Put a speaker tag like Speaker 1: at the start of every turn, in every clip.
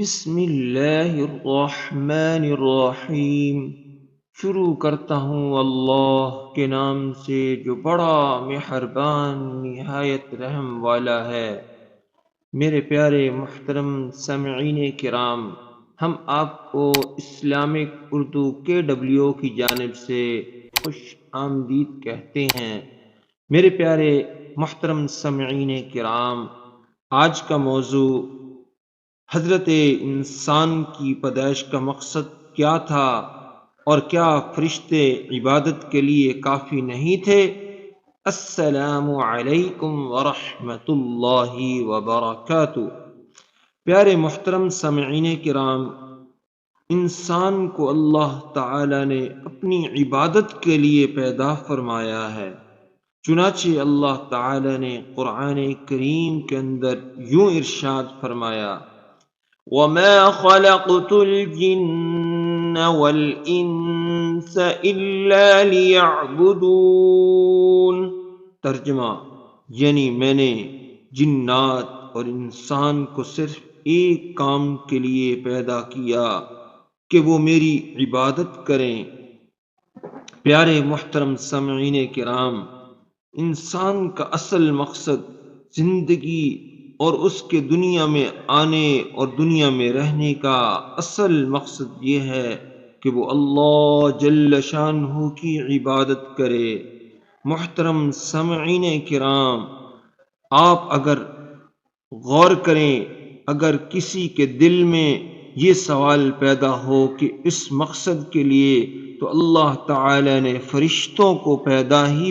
Speaker 1: بسم اللہ الرحمن الرحیم۔ شروع کرتا ہوں اللہ کے نام سے جو بڑا مہربان نہایت رحم والا ہے۔ میرے پیارے محترم سامعین کرام، ہم آپ کو اسلامک اردو KW کی جانب سے خوش آمدید کہتے ہیں۔ میرے پیارے محترم سامعین کرام، آج کا موضوع حضرت انسان کی پیدائش کا مقصد کیا تھا اور کیا فرشتے عبادت کے لیے کافی نہیں تھے؟ السلام علیکم ورحمۃ اللہ وبرکاتہ۔ پیارے محترم سامعین کرام، انسان کو اللہ تعالی نے اپنی عبادت کے لیے پیدا فرمایا ہے۔ چنانچہ اللہ تعالی نے قرآن کریم کے اندر یوں ارشاد فرمایا: وَمَا خَلَقْتُ الْجِنَّ وَالْإِنسَ إِلَّا لِيَعْبُدُونَ۔ ترجمہ یعنی میں نے جنات اور انسان کو صرف ایک کام کے لیے پیدا کیا کہ وہ میری عبادت کریں۔ پیارے محترم سامعین کرام، انسان کا اصل مقصد زندگی اور اس کے دنیا میں آنے اور دنیا میں رہنے کا اصل مقصد یہ ہے کہ وہ اللہ جل شانہ کی عبادت کرے۔ محترم سامعین کرام، آپ اگر غور کریں، اگر کسی کے دل میں یہ سوال پیدا ہو کہ اس مقصد کے لیے تو اللہ تعالی نے فرشتوں کو پیدا ہی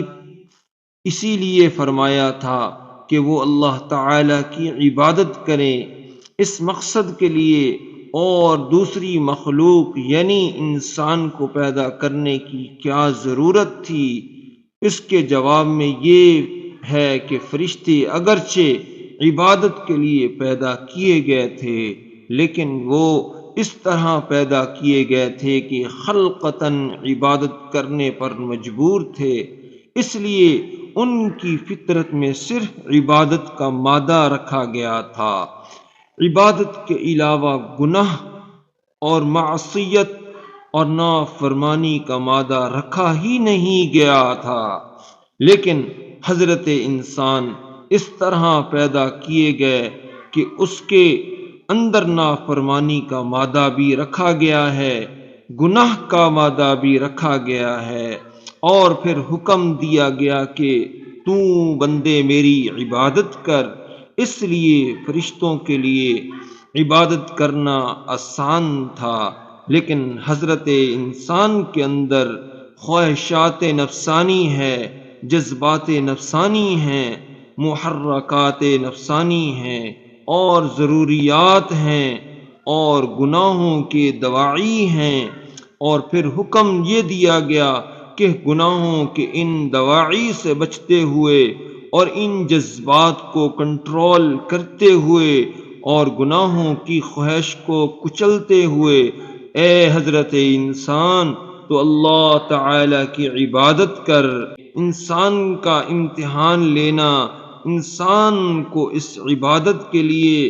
Speaker 1: اسی لیے فرمایا تھا کہ وہ اللہ تعالی کی عبادت کریں۔ اس مقصد کے لیے اور دوسری مخلوق یعنی انسان کو پیدا کرنے کی کیا ضرورت تھی؟ اس کے جواب میں یہ ہے کہ فرشتے اگرچہ عبادت کے لیے پیدا کیے گئے تھے، لیکن وہ اس طرح پیدا کیے گئے تھے کہ خلقتاً عبادت کرنے پر مجبور تھے۔ اس لیے ان کی فطرت میں صرف عبادت کا مادہ رکھا گیا تھا۔ عبادت کے علاوہ گناہ اور معصیت اور نافرمانی کا مادہ رکھا ہی نہیں گیا تھا۔ لیکن حضرت انسان اس طرح پیدا کیے گئے کہ اس کے اندر نافرمانی کا مادہ بھی رکھا گیا ہے، گناہ کا مادہ بھی رکھا گیا ہے، اور پھر حکم دیا گیا کہ تو بندے میری عبادت کر۔ اس لیے فرشتوں کے لیے عبادت کرنا آسان تھا، لیکن حضرت انسان کے اندر خواہشات نفسانی ہے، جذبات نفسانی ہیں، محرکات نفسانی ہیں اور ضروریات ہیں اور گناہوں کے دواعی ہیں، اور پھر حکم یہ دیا گیا کہ گناہوں کے ان دواعی سے بچتے ہوئے اور ان جذبات کو کنٹرول کرتے ہوئے اور گناہوں کی خواہش کو کچلتے ہوئے اے حضرت انسان تو اللہ تعالی کی عبادت کر۔ انسان کا امتحان لینا انسان کو اس عبادت کے لیے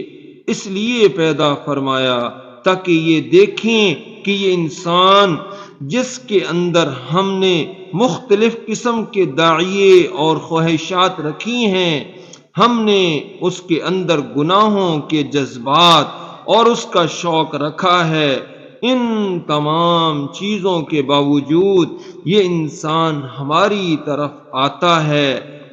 Speaker 1: اس لیے پیدا فرمایا تاکہ یہ دیکھیں کہ یہ انسان جس کے اندر ہم نے مختلف قسم کے داعیے اور خواہشات رکھی ہیں، ہم نے اس کے اندر گناہوں کے جذبات اور اس کا شوق رکھا ہے، ان تمام چیزوں کے باوجود یہ انسان ہماری طرف آتا ہے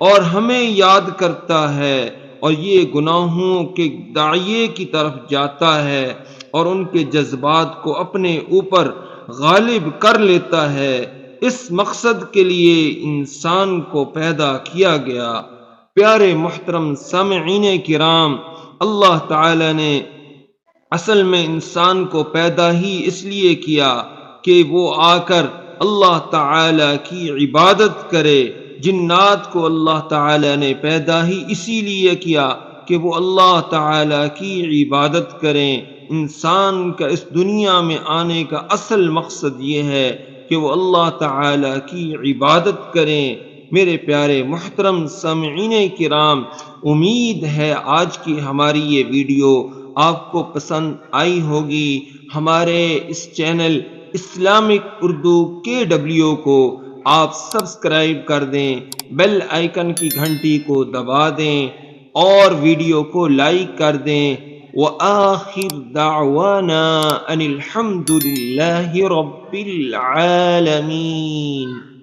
Speaker 1: اور ہمیں یاد کرتا ہے اور یہ گناہوں کے داعیے کی طرف جاتا ہے اور ان کے جذبات کو اپنے اوپر غالب کر لیتا ہے۔ اس مقصد کے لیے انسان کو پیدا کیا گیا۔ پیارے محترم سامعین کرام، اللہ تعالی نے اصل میں انسان کو پیدا ہی اس لیے کیا کہ وہ آ کر اللہ تعالی کی عبادت کرے۔ جنات کو اللہ تعالی نے پیدا ہی اسی لیے کیا کہ وہ اللہ تعالی کی عبادت کریں۔ انسان کا اس دنیا میں آنے کا اصل مقصد یہ ہے کہ وہ اللہ تعالی کی عبادت کریں۔ میرے پیارے محترم سامعین کرام، امید ہے آج کی ہماری یہ ویڈیو آپ کو پسند آئی ہوگی۔ ہمارے اس چینل اسلامک اردو KW کو آپ سبسکرائب کر دیں، بیل آئیکن کی گھنٹی کو دبا دیں اور ویڈیو کو لائک کر دیں۔ وآخر دعوانا ان الحمد للہ رب العالمین۔